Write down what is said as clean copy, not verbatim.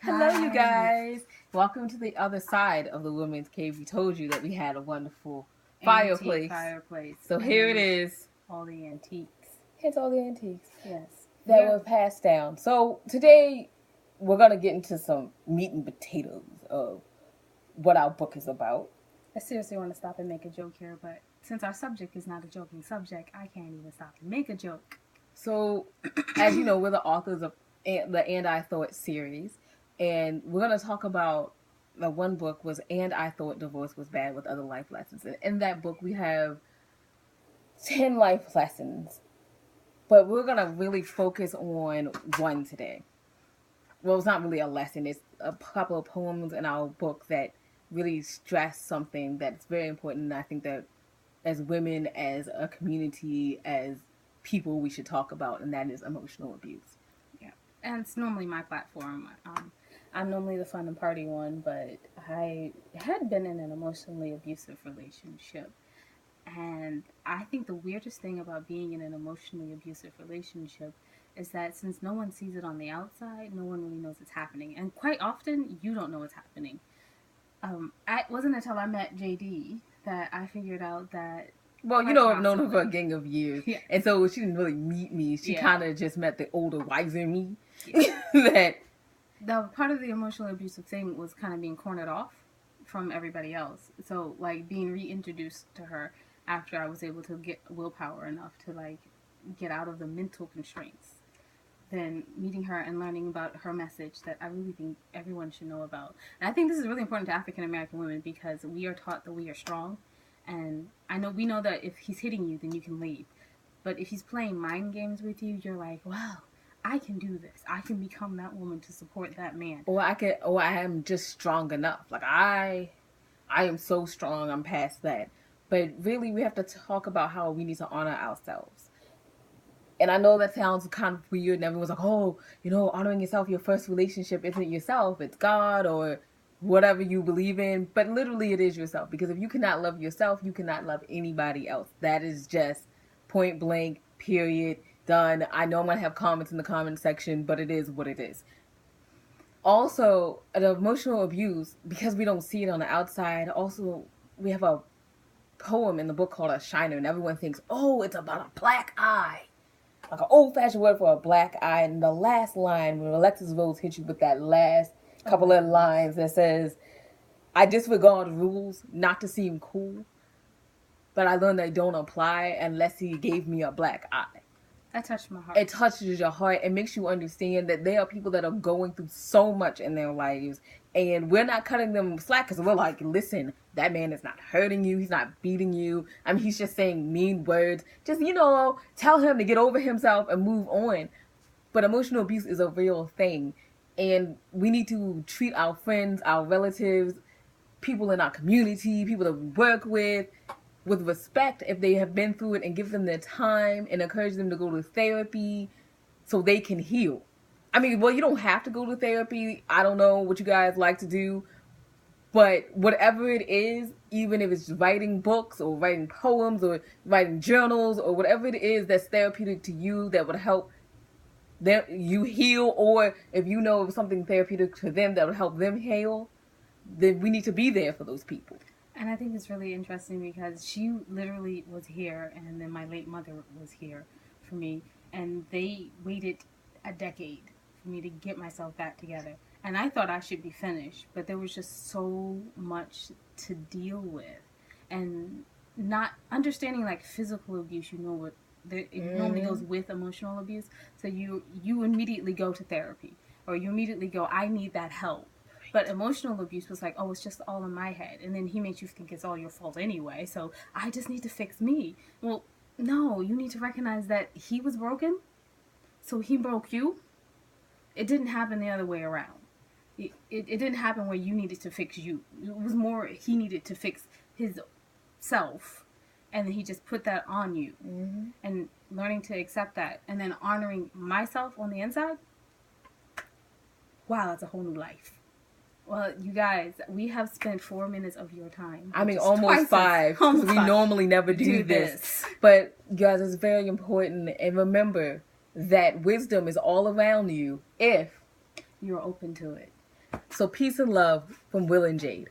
Hello, you guys. Welcome to the other side of the women's cave. We told you that we had a wonderful Antique fireplace. So here it is. All the antiques. Here's all the antiques Yes. that were passed down. So today we're going to get into some meat and potatoes of what our book is about. I seriously want to stop and make a joke here, but since our subject is not a joking subject, I can't even stop and make a joke. So, as you know, we're the authors of the And I Thought series, and we're going to talk about the one book was And I Thought Divorce Was Bad with Other Life Lessons. And in that book, we have 10 life lessons, but we're going to really focus on one today. Well, it's not really a lesson. It's a couple of poems in our book that really stress something that's very important. And I think that as women, as a community, as people, we should talk about, and that is emotional abuse. Yeah. And it's normally my platform. I'm normally the fun and party one, but I had been in an emotionally abusive relationship. And I think the weirdest thing about being in an emotionally abusive relationship is that since no one sees it on the outside, no one really knows it's happening. And quite often, you don't know what's happening. It wasn't until I met JD that I figured out that. Well, you know, I've known her for a gang of years. Yeah. And so she didn't really meet me. She kind of just met the older, wiser me. Yeah. That the part of the emotional abusive thing was kind of being cornered off from everybody else. So, like, being reintroduced to her after I was able to get willpower enough to, like, get out of the mental constraints. Then meeting her and learning about her message that I really think everyone should know about. And I think this is really important to African American women because we are taught that we are strong. And we know that if he's hitting you, then you can leave. But if he's playing mind games with you, you're like, wow, I can do this. I can become that woman to support that man. Or I am just strong enough. Like I am so strong, I'm past that. But really we have to talk about how we need to honor ourselves. And I know that sounds kind of weird and everyone's like, oh, you know, honoring yourself, your first relationship isn't yourself, it's God or whatever you believe in. But literally it is yourself. Because if you cannot love yourself, you cannot love anybody else. That is just point blank, period, done. I know I'm going to have comments in the comment section, but it is what it is. Also, the emotional abuse, because we don't see it on the outside, also we have a poem in the book called A Shiner, and everyone thinks, oh, it's about a black eye. Like an old-fashioned word for a black eye. And the last line, when Alexis Rose hits you with that last couple of lines that says, I disregard rules not to seem cool, but I learned they don't apply unless he gave me a black eye. That touched my heart. It touches your heart. It makes you understand that there are people that are going through so much in their lives, and we're not cutting them slack because we're like, listen, that man is not hurting you. He's not beating you. I mean, he's just saying mean words. Just, you know, tell him to get over himself and move on. But emotional abuse is a real thing, and we need to treat our friends, our relatives, people in our community, people that we work with respect if they have been through it, and give them their time and encourage them to go to therapy so they can heal. I mean, well, you don't have to go to therapy. I don't know what you guys like to do, but whatever it is, even if it's writing books or writing poems or writing journals or whatever it is that's therapeutic to you that would help you heal, or if you know something therapeutic to them that would help them heal, then we need to be there for those people. And I think it's really interesting because she literally was here, and then my late mother was here for me, and they waited a decade for me to get myself back together. And I thought I should be finished, but there was just so much to deal with. And not understanding like physical abuse, you know what, it normally goes with emotional abuse. So you immediately go to therapy, or you immediately go, I need that help. But emotional abuse was like, oh, it's just all in my head. And then he makes you think it's all your fault anyway. So I just need to fix me. Well, no, you need to recognize that he was broken. So he broke you. It didn't happen the other way around. It didn't happen where you needed to fix you. It was more he needed to fix his self. And then he just put that on you. Mm-hmm. And learning to accept that. And then honoring myself on the inside. Wow, that's a whole new life. Well, you guys, we have spent 4 minutes of your time. I mean, almost 5. Almost we 5. Normally never do this. But, guys, it's very important. And remember that wisdom is all around you if you're open to it. So peace and love from Will and Jade.